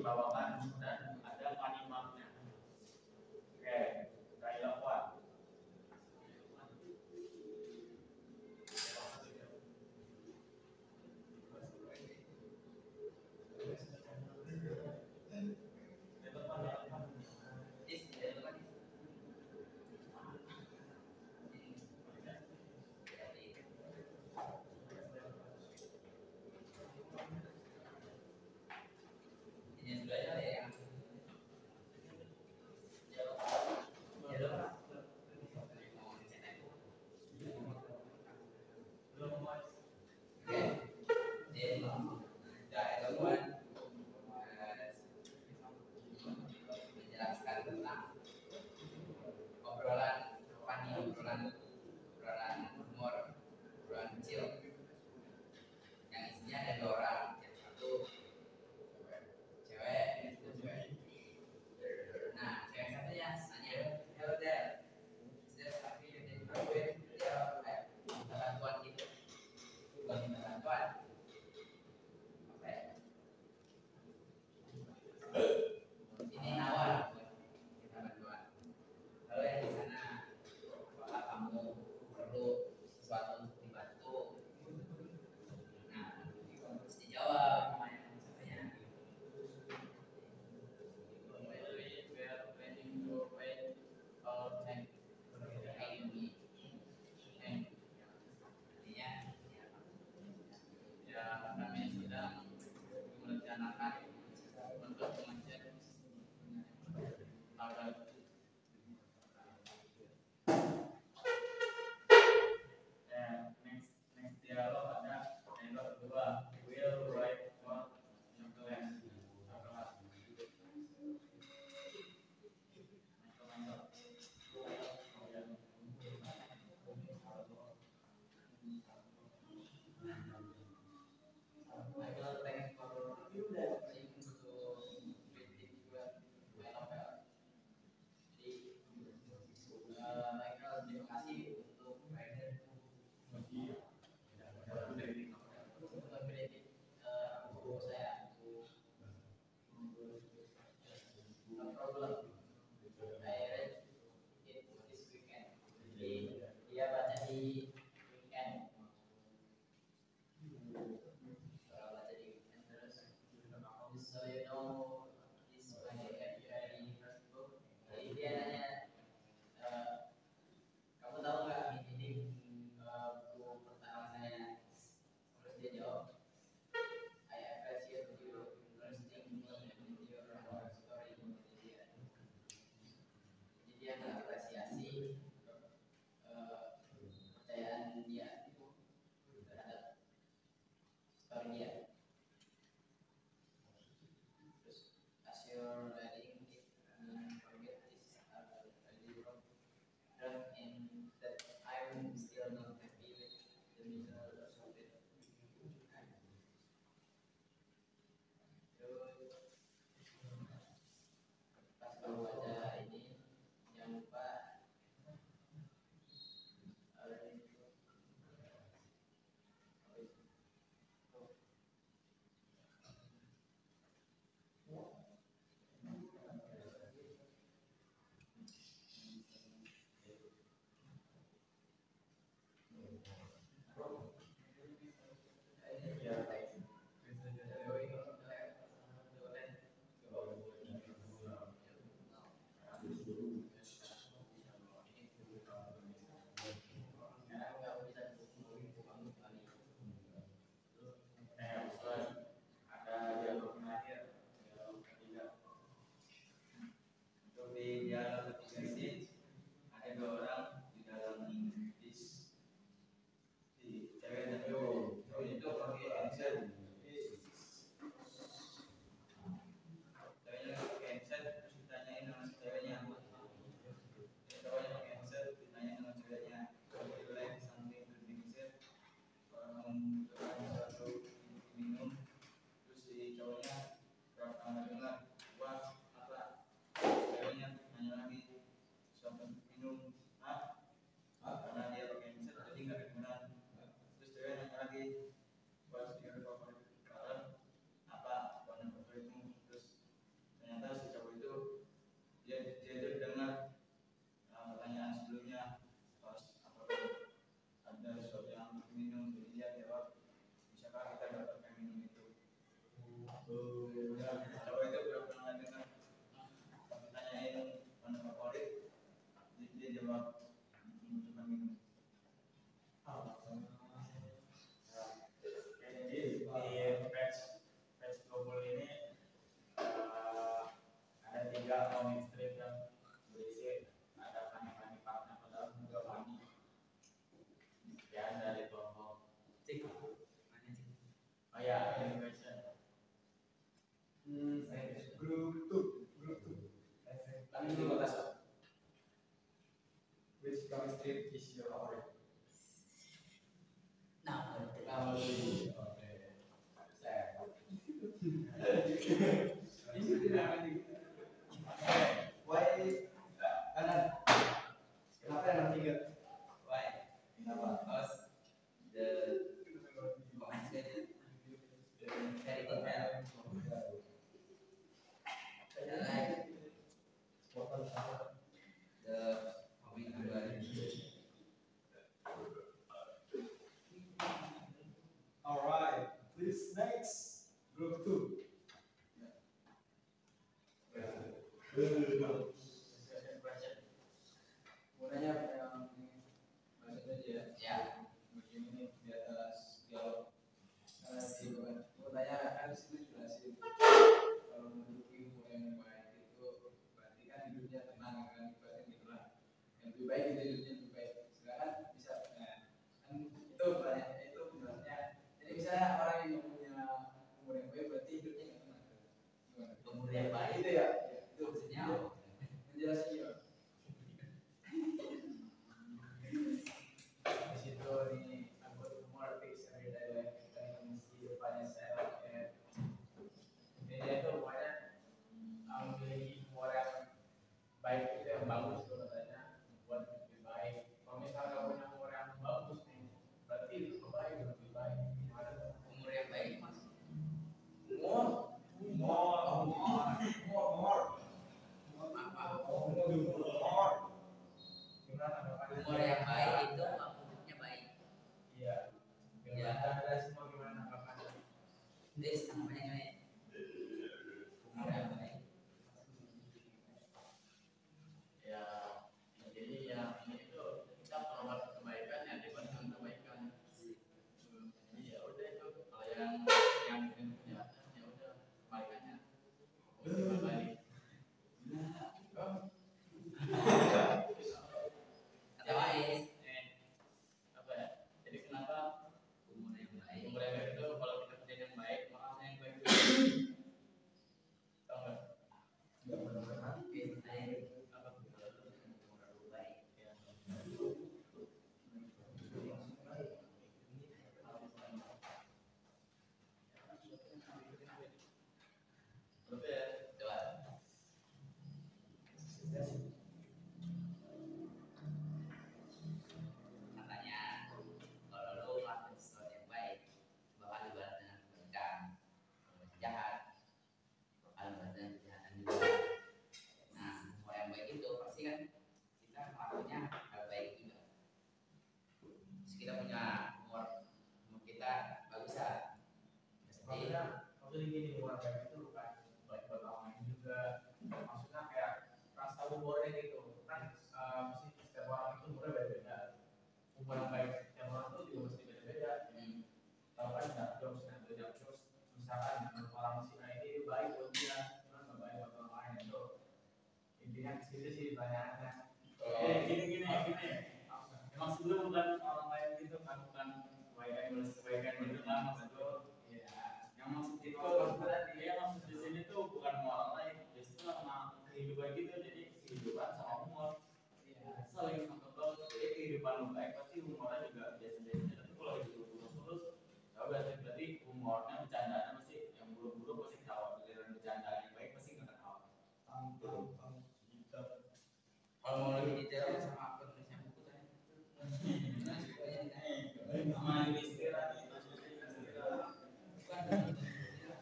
dibawakan dan ada kalimatnya. Oke, dialog one. Ya, kalau itu udah pernah dengar tanyain mana favorit, dia jawab cuma minum. Jadi di patch global ini ada 3 comic strip yang berisi ada Fanny Partner padahal juga Fanny. Sekian dari kelompok. Oh ya, animation. Group 2. Kami di kota Solo. Which comic strip is your favorite? Napoli. Oke. Saya. Ini tidak akan di. Why? Kanan. Kenapa yang 3? Why? Kenapa? Because the comic strip very detailed. I like the comic Alright, please next group 2. Gunanya yang bahasa aja ya. Begini di atas dialog. Gunanya kan situ jelasin. Kalau menduduki hubungan yang baik itu berarti kan hidupnya tenang kan, berarti gitulah. Yang lebih baik itu hidupnya lebih baik. Silakan bisa. Nah, kan itu banyak itu sebenarnya. Jadi misalnya orang yang punya umur yang baik berarti hidupnya nggak tenang. Gimana? Umur yang baik itu ya. Itu maksudnya menjelaskan ya. Di situ nih aku more fix every day life kita yang mesti depannya saya kayak ini itu pokoknya memiliki umur yang baik itu yang bagus tuh katanya buat lebih baik. Kalau misalnya nggak punya umur yang bagus nih berarti lebih baik gimana tuh? Umur yang baik mas? Umur umur yang baik itu maksudnya baik. Iya. Iya. Ada semua gimana kapan? This namanya umur yang baik. Ya, jadi yang ini itu kita perlu kebaikan yang dibandingkan kebaikan. Jadi ya udah itu kalau yang punya ya udah kebaikannya. Baik. Atau apa ya? Jadi kenapa umur yang baik? Umur yang baik itu kalau kita kerja yang baik, maka yang baik itu tahu nggak? Nggak benar-benar apa? Baik. Ya. Katanya kalau lu melakukan sesuatu yang baik bakal dibalas dengan kebaikan. Kalau jahat bakal dibalas dengan kejahatan juga. Nah, semua yang baik itu pasti kan kita melakukannya hal baik juga. Terus kita punya umur kita bagus lah. Maksudnya gini, umur baik itu bukan baik buat orang lain juga. Maksudnya kayak rasa umurnya gitu kan mesti setiap orang itu umurnya beda-beda. Umur yang baik setiap orang itu juga mesti beda-beda. Tahu kan nggak terus misalkan orang si A ini baik buat dia, cuma nggak baik buat orang lain itu. Intinya di situ sih pertanyaannya. Gini. Maksud lu bukan orang lain gitu kan, bukan kebaikan gitu kan maksud lu. Iya. Yang maksud itu maksud di sini tuh bukan sama orang lain, justru sama kehidupan gitu. Jadi kehidupan sama umur. Iya. Saling mengembang. Jadi kehidupan lu baik pasti umurnya juga biasa-biasa. Tapi kalau hidup lu terus, ya berarti umurnya bercandaan pasti yang buruk-buruk pasti ketawa. Giliran bercandaan yang baik pasti nggak ketawa. Gitu. Kalau mau lebih detail sama penulisnya buku tadi.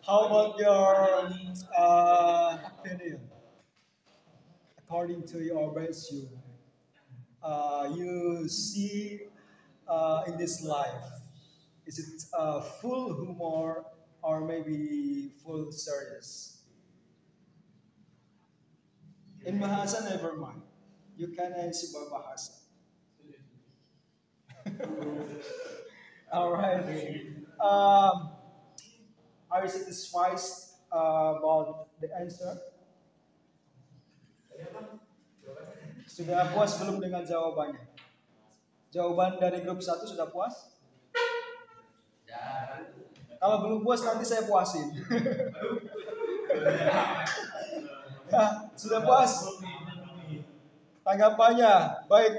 How about your opinion? According to your value, you see in this life, is it full humor or maybe full serious. In bahasa, never mind. You can answer by bahasa. All right. Are you satisfied about the answer? Sudah puas belum dengan jawabannya? Jawaban dari grup 1 sudah puas? Kalau belum puas nanti saya puasin. Ya, sudah puas? Tanggapannya baik.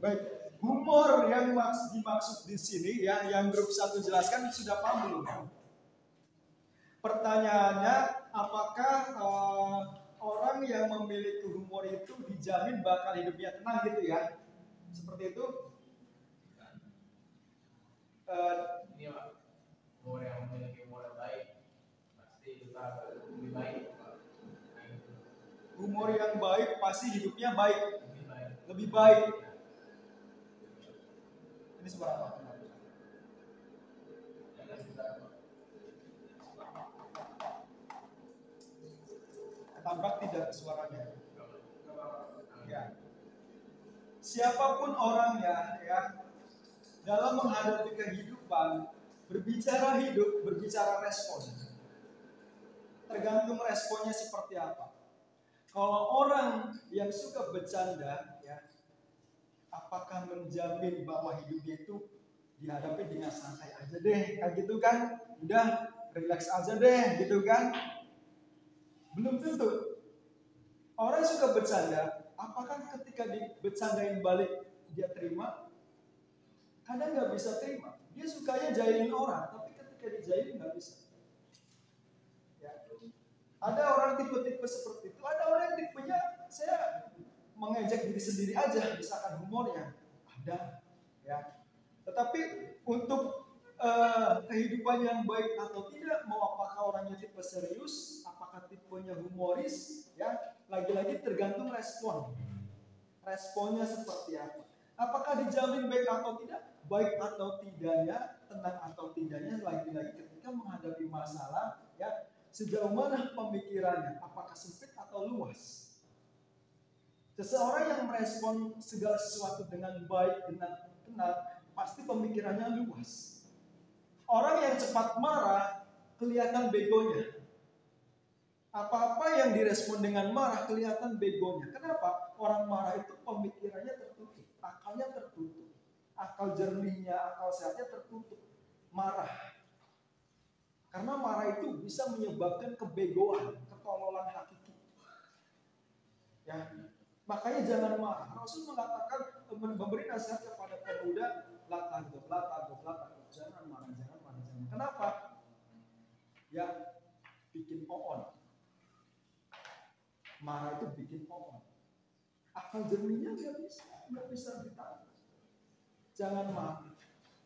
Baik, humor yang dimaksud di sini ya, yang grup 1 jelaskan sudah paham belum? Pertanyaannya, apakah orang yang memiliki humor itu dijamin bakal hidupnya tenang gitu ya? Seperti itu? Ini Pak, humor yang memiliki humor yang baik pasti kita lebih baik. Humor yang baik pasti hidupnya baik, lebih Lebih baik. baik. Ini suara apa? Ketabrak tidak suaranya? Ya. Siapapun orangnya ya, dalam menghadapi kehidupan, berbicara hidup, berbicara respon. Tergantung responnya seperti apa. Kalau orang yang suka bercanda, ya, apakah menjamin bahwa hidupnya itu dihadapi dengan santai aja deh, kayak gitu kan? Udah, relax aja deh, gitu kan? Belum tentu. Orang suka bercanda, apakah ketika dibercandain balik dia terima? Kadang nggak bisa terima. Dia sukanya jahilin orang, tapi ketika dijailin nggak bisa. Ya. Ada orang tipe-tipe seperti itu. Ada orang yang tipenya saya mengejek diri sendiri aja, misalkan humornya ada. Ya. Tetapi untuk kehidupan yang baik atau tidak, mau apakah orangnya tipe serius, apakah tipenya humoris, ya lagi-lagi tergantung respon. Responnya seperti apa? Apakah dijamin baik atau tidak? Baik atau tidaknya, tenang atau tidaknya, lagi-lagi ketika menghadapi masalah, ya sejauh mana pemikirannya? Apakah sempit atau luas? Seseorang yang merespon segala sesuatu dengan baik, dengan tenang, pasti pemikirannya luas. Orang yang cepat marah kelihatan begonya. Apa-apa yang direspon dengan marah kelihatan begonya. Kenapa? Orang marah itu pemikirannya tertutup, akalnya tertutup, akal jernihnya, akal sehatnya tertutup. Marah. Karena marah itu bisa menyebabkan kebegoan, ketololan hakiki. Ya, makanya jangan marah. Rasul mengatakan, memberi nasihat kepada pemuda, la taghdab, jangan marah, jangan. Kenapa? Ya, bikin on. Marah itu bikin on. Akal jernihnya nggak bisa ditangkap. Jangan marah.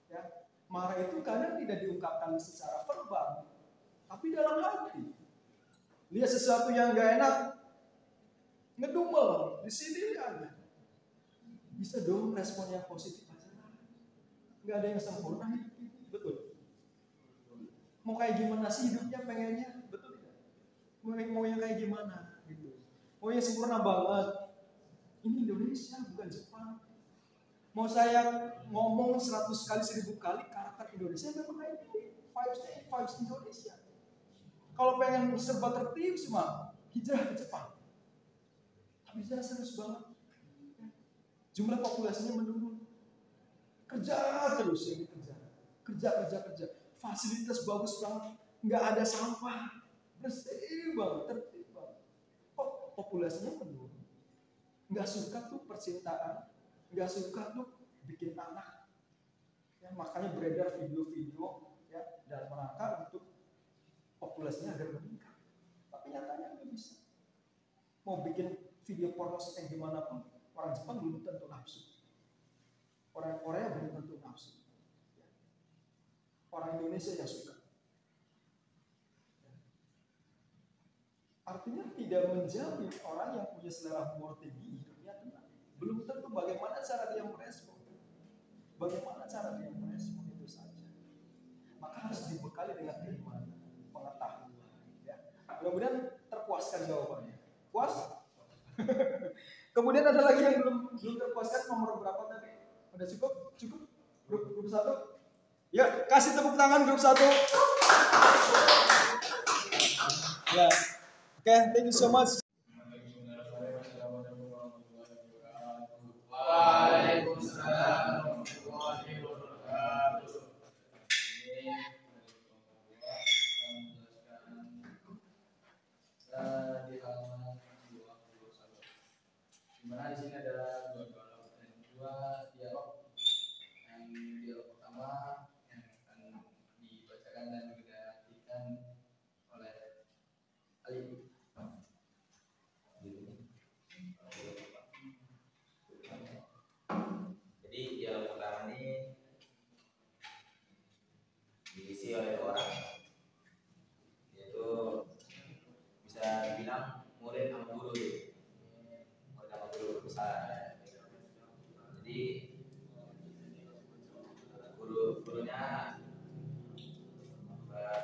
Ya, marah itu kadang tidak diungkapkan secara verbal, tapi dalam hati. Lihat sesuatu yang nggak enak, ngedumel di sini aja. Bisa dong respon yang positif aja. Nggak ada yang sempurna hidup itu, betul. Mau kayak gimana sih hidupnya pengennya, betul tidak? Mau yang kayak gimana gitu. Mau yang sempurna banget. Ini Indonesia bukan Jepang. Mau saya ngomong 100 kali 1000 kali karakter Indonesia memang kayak gini. Vibes Indonesia. Kalau pengen serba tertib semua, hijrah ke Jepang. Tapi hijrah serius banget. Jumlah populasinya menurun. Kerja terus yang dikejar. Kerja. Fasilitas bagus banget, nggak ada sampah, bersih banget, tertib banget. Kok populasinya menurun? Nggak suka tuh percintaan, nggak suka tuh bikin anak. Ya, makanya beredar video-video ya dalam rangka untuk populasinya agar meningkat. Tapi nyatanya nggak bisa. Mau bikin video porno yang gimana pun, orang Jepang belum tentu nafsu. Orang Korea belum tentu nafsu. Orang Indonesia yang suka. Artinya tidak menjamin orang yang punya selera humor tinggi hidupnya tenang. Belum tentu bagaimana cara dia merespon. Bagaimana cara dia merespon itu. Mudah-mudahan terpuaskan jawabannya. Puas? Kemudian ada lagi yang belum terpuaskan, nomor berapa tadi? Udah cukup? Cukup? Grup 1? Ya, kasih tepuk tangan grup 1. Ya. Oke, thank you so much. Waalaikumsalam warahmatullahi wabarakatuh. Ini di halaman 21. Di mana di sini ada dua dialog dan dua dialog. Yang dialog pertama yang akan dibacakan dan digantikan oleh Ali. Jadi dialog pertama ini diisi oleh dua orang, yaitu bisa dibilang murid sama guru, murid sama guru besar. Jadi gurunya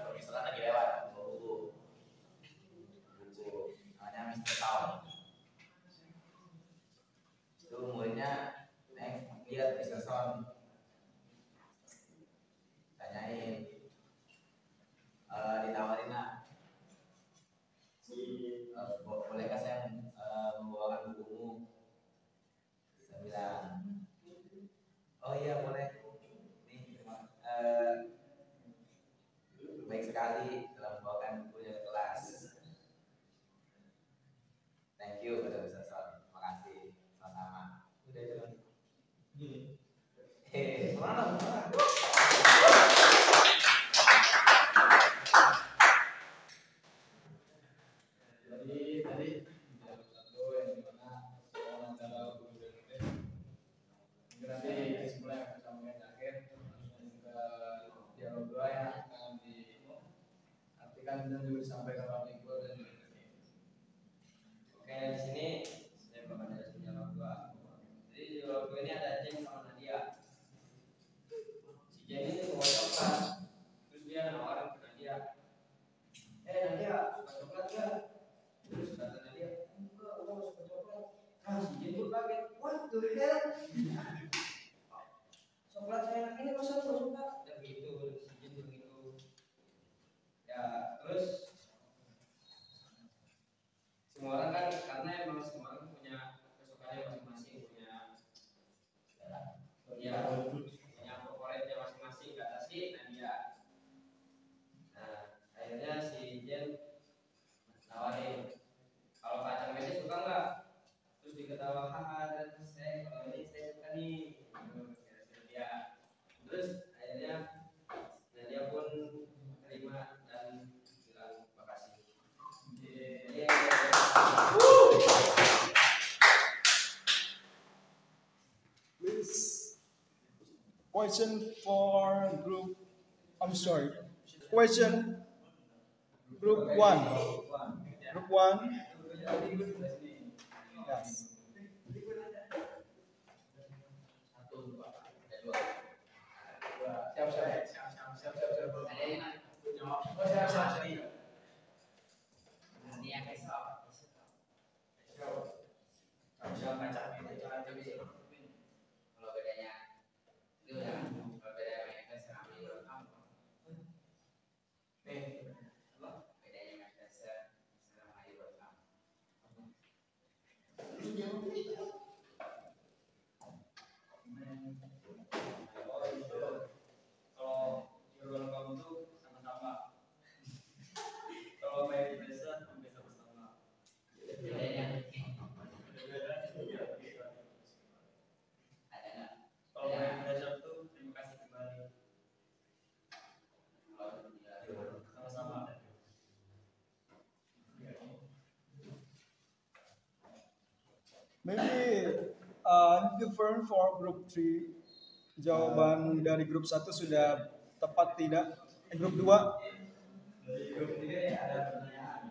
permisalan lagi lewat bawa buku namanya Mr. Town. Itu muridnya lihat Mr. Sound, tanyain, ditawarin lah, bolehkah saya membawakan bukumu? Saya bilang, oh iya boleh. Nih, baik sekali telah membawakan bukunya ke kelas. Thank you kata Mr. Sound. Terima kasih. Sama-sama. Udah jalan. Mana? Jadi tadi dialog satu yang dimana soal antara guru dan murid. Ini nanti kesimpulan yang akan sampaikan di akhir. Dan juga dialog dua yang akan diartikan dan juga disampaikan oleh Iqbal dan juga Ferdi. Oke, di sini saya bakal jelasin dialog 2. Jadi dialog 2 ini ada Jen sama Nadia. Si Jen ini bawa coklat, terus dia nawarin ke Nadia. Nadia, suka coklat nggak? Terus kata Nadia, enggak, gua nggak suka coklat. Nah, si Jen tuh kaget, what the hell? Coklat saya enak ini masa lu nggak suka? Ya gitu, si Jen tuh gitu. Ya, terus semua orang kan, karena emang semua orang punya kesukaannya masing-masing, punya favoritnya masing-masing, kata si Nadia. Nah, akhirnya si Jen nawarin, kalau kacang mete suka nggak? Terus diketawa, haha, dan saya kalau ini saya suka nih. Dia. Terus akhirnya Nadia pun terima dan bilang makasih. Please, question for group. I'm sorry. Question group 1. Group 1. Yes. Siap. Ada yang mana? Oh, siap. Ini yang kesal. Siap baca. Kalau bedanya itu ya, kalau beda Manchester sama Liverpool. Nih, Bedanya Manchester sama Liverpool. Kalau Jurgen kamu tuh sama-sama. Kalau main di desa sampai sama-sama. Bedanya ada nggak? Kalau main di desa tuh terima kasih kembali. Kalau tidak Sama-sama. Maybe different for group 3. Jawaban dari grup 1 sudah tepat tidak? Grup 2? Dari grup 3 ada pertanyaan.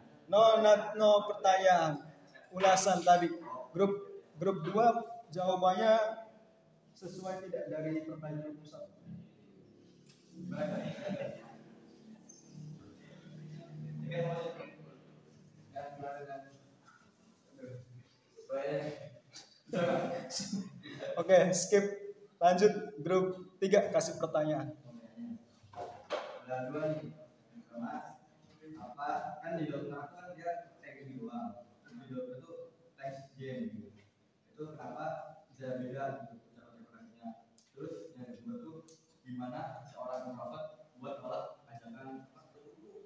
No pertanyaan. Ulasan tadi. Grup 2 jawabannya sesuai tidak dari pertanyaan grup 1? Oke, skip. Lanjut grup 3 kasih pertanyaan. Ada dua nih. Yang pertama, apa kan di dokter kan dia teks gitu doang. Di dokter itu teks gen gitu. Itu kenapa bisa beda gitu cara interpretasinya. Terus yang kedua tuh gimana seorang introvert buat nolak ajakan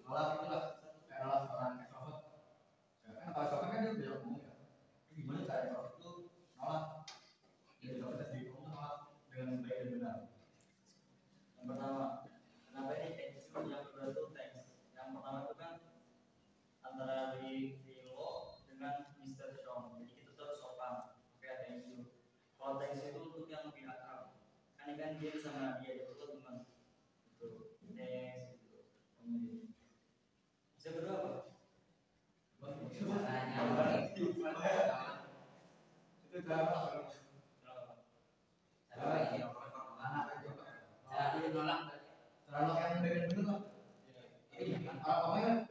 nolak itulah kayak nolak seorang extrovert. Ya kan kalau extrovert kan dia beda ngomong ya. Gimana cara introvert itu nolak interpretasi ngomong nolak dengan baik dan benar. Yang pertama, kenapa ini teks itu yang kedua tuh teks. Yang pertama itu kan antara di lo dengan Mr. Sean. Jadi kita tuh sopan. Oke, thank you. Kalau teks itu untuk yang lebih akrab. Kan dia sama dia itu tuh teman. Itu teks gitu. Bisa berdua apa? Itu berapa? Kalau yang dengan benar ini apa biar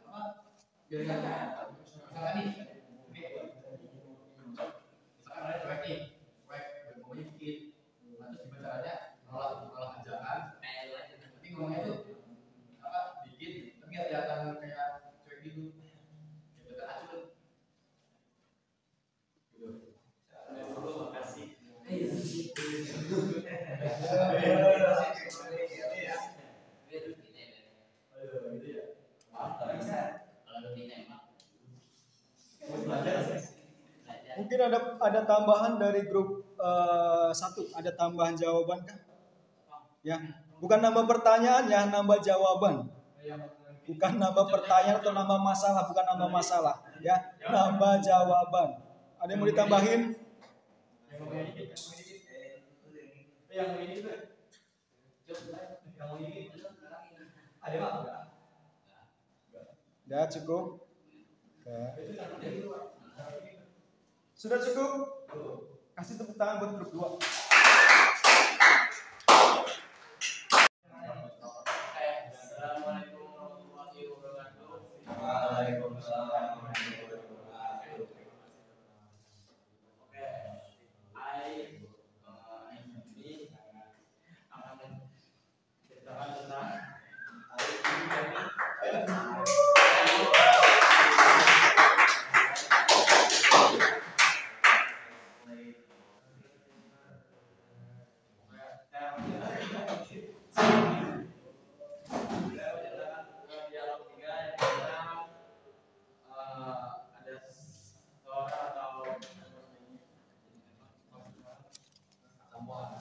misalkan nih misalkan ada cuek nih cuek ngomongnya dikit terus gimana caranya nolak ajakan tapi ngomongnya tuh apa dikit tapi nggak kelihatan kayak cuek gitu ya betul acuh gitu makasih Mungkin ada tambahan dari grup 1, ada tambahan jawaban kan? Ya, bukan nambah pertanyaan ya, nambah jawaban. Bukan nambah pertanyaan atau nambah masalah, bukan nambah masalah, ya, nambah jawaban. Ada yang mau ditambahin? Ya cukup. Sudah cukup? Kasih tepuk tangan buat grup 2. Assalamualaikum warahmatullahi wabarakatuh. Waalaikumsalam warahmatullahi wabarakatuh. Oke, ini akan menceritakan tentang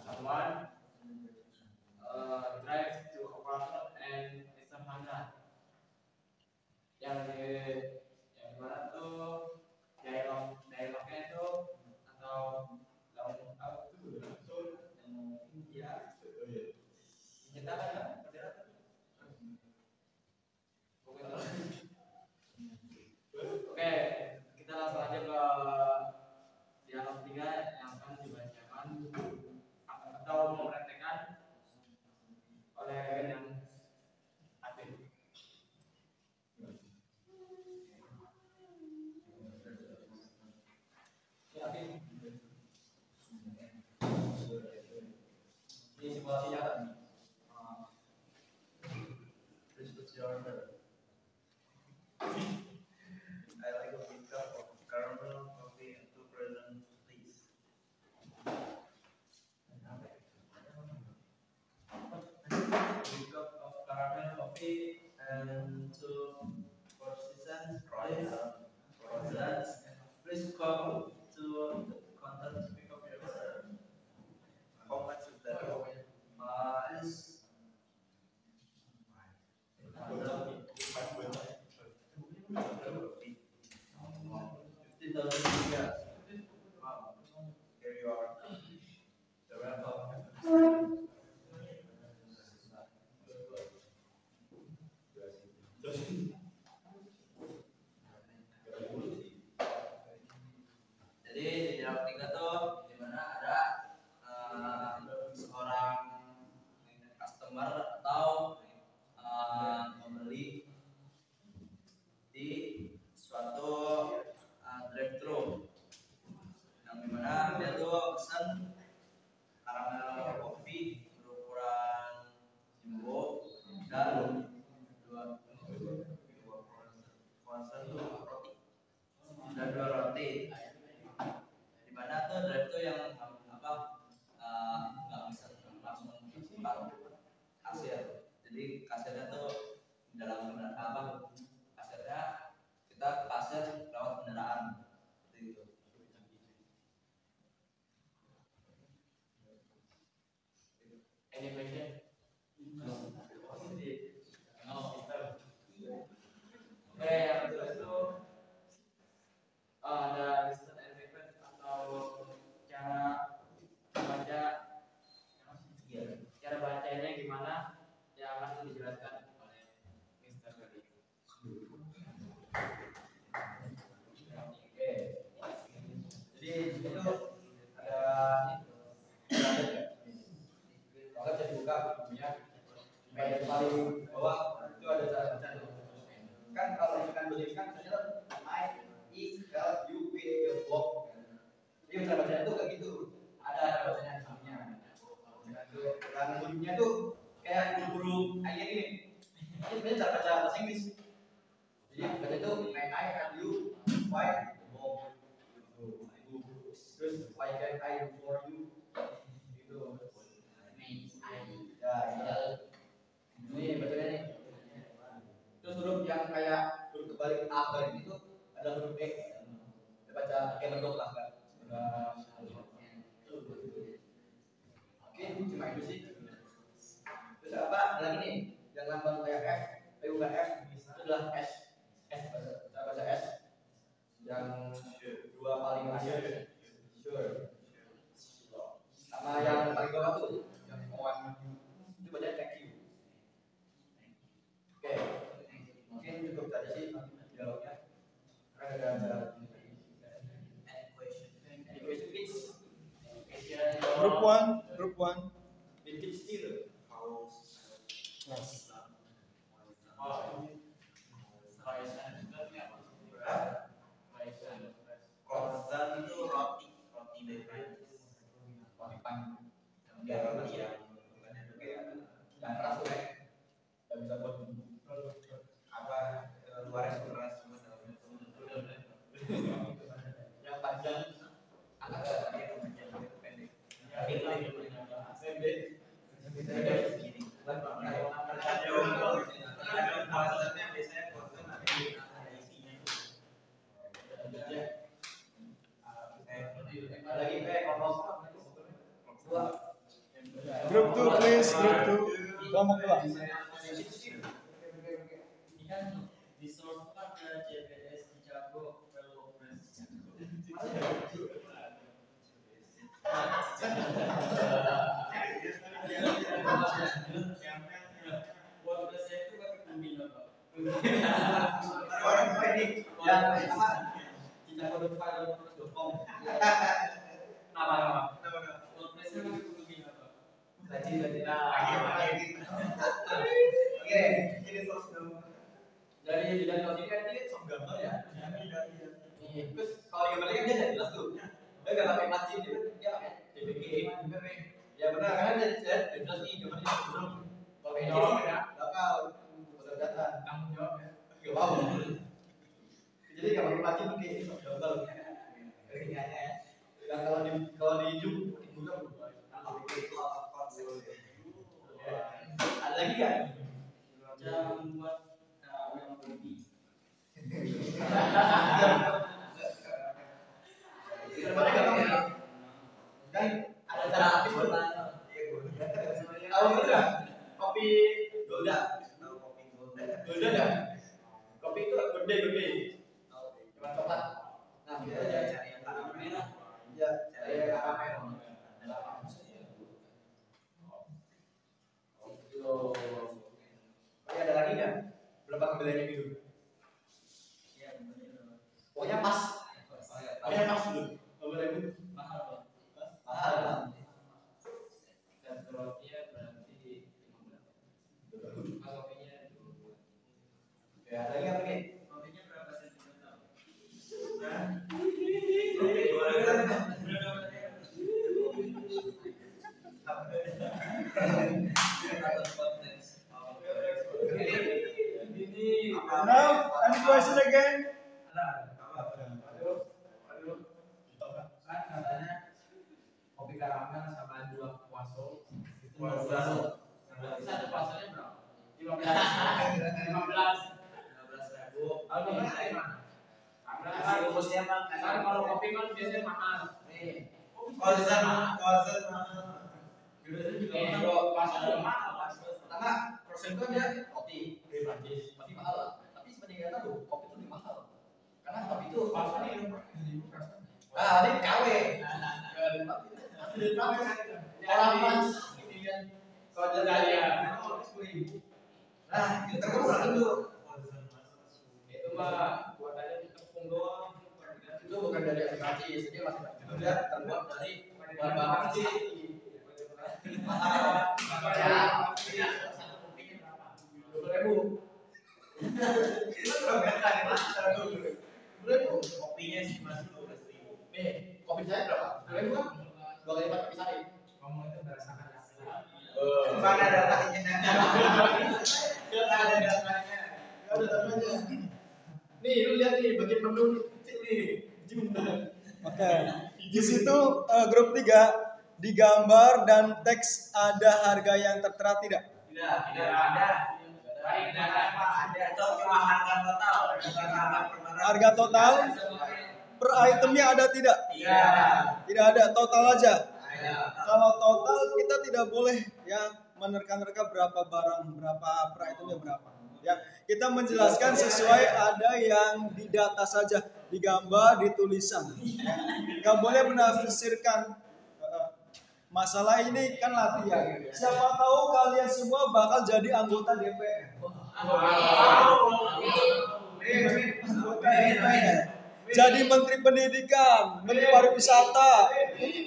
someone drives to a apartment and it's a Honda. Yang dimana tuh dialognya itu atau Oke, kita langsung aja ke dialog 3 yang akan dibacakan atau mempraktekkan oleh yang aktif. Ini simulasi nyata nih. Please put your order. I like a big cup of caramel coffee and 2 croissants, please. Big cup of caramel coffee and 2 croissants, please. Please come to the counter to pick up your order. How much is that? It's $15,000. Wow. Here you are. The wrap-up. kasirnya tuh dalam kendaraan apa? Kasirnya kita ke kasir lewat kendaraan seperti itu. Any question? Oke, yang kedua itu ada listen and repeat atau cara baca, cara bacanya gimana yang akan dijelaskan oleh Mr. tadi. Oke. Jadi itu ada kalau bisa dibuka bukunya bagian paling bawah itu ada cara baca tuh. Kan kalau ikan begini kan ternyata I E L U P walk. Jadi cara bacanya tuh kayak gitu. Ada cara bacanya di sampingnya. Dan hurufnya tuh kayak huruf ayat ini. Ini sebenarnya cara baca bahasa Inggris. Jadi baca itu I L U Y walk. Terus why can I do for you? Gitu. Ya, ini bacanya nih. Terus huruf yang kayak huruf kebalik A balik itu adalah huruf E. Kita baca kayak mendok lah kan. Oke, cuma itu sih. Terus apa? Ada lagi nih yang lambang kayak F, P bukan F, itu adalah S. Kita baca S. Yang dua paling akhir, sure. Sama yang paling bawah tuh, yang on, itu bacanya thank you. Oke, mungkin cukup tadi sih dialognya. Kan ada Group one. bikin still. Yes. Croissant itu roti bakery. Roti pan. Ya, roti ya. Yang keras tuh kayak nggak bisa buat apa luarnya keras cuma dalamnya yang panjang agak pendek. Croissantnya biasanya croissant ada isinya. Lagi Group 2 please, group 2. Kamu kelas. Ini kan di source kan ada CPS di Jago, kalau WordPress itu pakai plugin apa? orang ini yang apa? Citaco.file.com. Nama. WordPress itu pakai plugin apa? Rajin. Oke, ini source dulu. Dari bidang source ini kan ini soft gambar ya. Terus kalau gambarnya kan dia nggak jelas tuh. Dia nggak pakai plugin, dia pakai JPG. Ya benar kan dia jelas nih gambarnya belum. Kalau ini bakal udah data. Tanggung jawab ya. Gak mau. Jadi nggak pakai plugin tuh kayak ini soft gambar. Keringannya ya. Dan kalau di Zoom dibuka ada lagi nggak? Cara membuat yang lebih. Kan ada cara habis bertanya. Tahu nggak? Kopi Golda. Golda nggak? Kopi itu gede. Cuma coklat. Nah, kita aja cari yang warna merah. Iya, cari yang warna merah. Oke, ada lagi nggak? Berapa kembaliannya gitu? Pokoknya pas. Pokoknya pas dulu. Mahal. Mahal. Dan rotinya berarti 15. Kalau kopinya 20. Ya, ada lagi apa nih? Rotinya berapa sentimeter? Now, any question again? Kan katanya kopi karamel sama 2 kuaso itu Kuaso. Berarti satu puasanya berapa? 15.000. Kasih rumusnya bang. Kan kalau kopi kan biasanya mahal. Nih. Konsen mahal. Kalau pas ada mahal, pertama persen itu dia roti mahal lah. Tapi sebenarnya kita tahu kopi itu lebih mahal. Karena kopi itu ini KW. Orang mas ini kan kalau dia nah itu terkurang itu. Itu mah buatannya di tepung doang. Itu bukan dari aplikasi, jadi itu dia terbuat dari bahan-bahan asli. Kopinya sih masih 12.000. Nih, kopi saya berapa? 2.000 kan? 2 kali lipat kopi saya. Ngomong itu berdasarkan hasil. Mana datanya? Ada datanya. Nih, lu lihat nih bagian menu kecil nih. Oke. Di situ grup 3 digambar dan teks ada harga yang tertera tidak? Tidak ada. Baik, tidak ada. Ada itu cuma harga total, bukan harga per barang. Harga total per itemnya ada tidak? Iya. Tidak ada, total aja. Ada. Kalau total kita tidak boleh ya menerka-nerka berapa barang, berapa per itemnya berapa. Ya, kita menjelaskan sesuai ada yang di data saja, digambar, di tulisan. Nggak boleh menafsirkan. Masalah ini kan latihan. Siapa tahu kalian semua bakal jadi anggota DPR. Jadi menteri pendidikan, menteri pariwisata,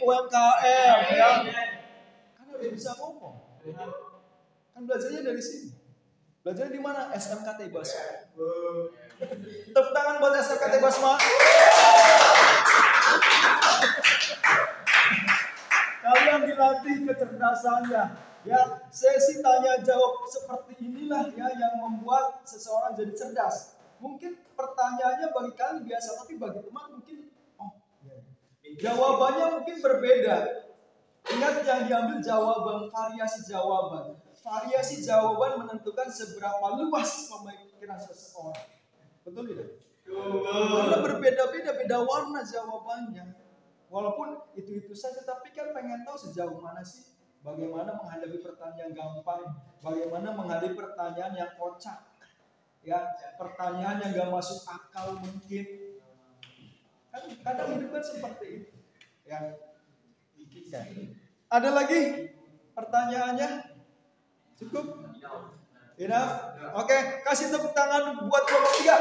UMKM, ya. Kan harus bisa ngomong. Kan belajarnya dari sini. Belajarnya di mana? SMKT Basma. Tepuk tangan buat SMKT Basma. Kalian dilatih kecerdasannya. Ya, sesi tanya jawab seperti inilah ya yang membuat seseorang jadi cerdas. Mungkin pertanyaannya bagi kalian biasa, tapi bagi teman mungkin jawabannya mungkin berbeda. Ingat yang diambil jawaban, variasi jawaban. Variasi jawaban menentukan seberapa luas pemikiran seseorang. Betul tidak? Karena berbeda-beda, beda warna jawabannya. Walaupun itu saja, tapi kan pengen tahu sejauh mana sih bagaimana menghadapi pertanyaan gampang, bagaimana menghadapi pertanyaan yang kocak, ya pertanyaan yang gak masuk akal mungkin. Kan kadang hidup kan seperti itu. Ya. Ada lagi pertanyaannya? Cukup? Enough? Oke, kasih tepuk tangan buat kelompok 3.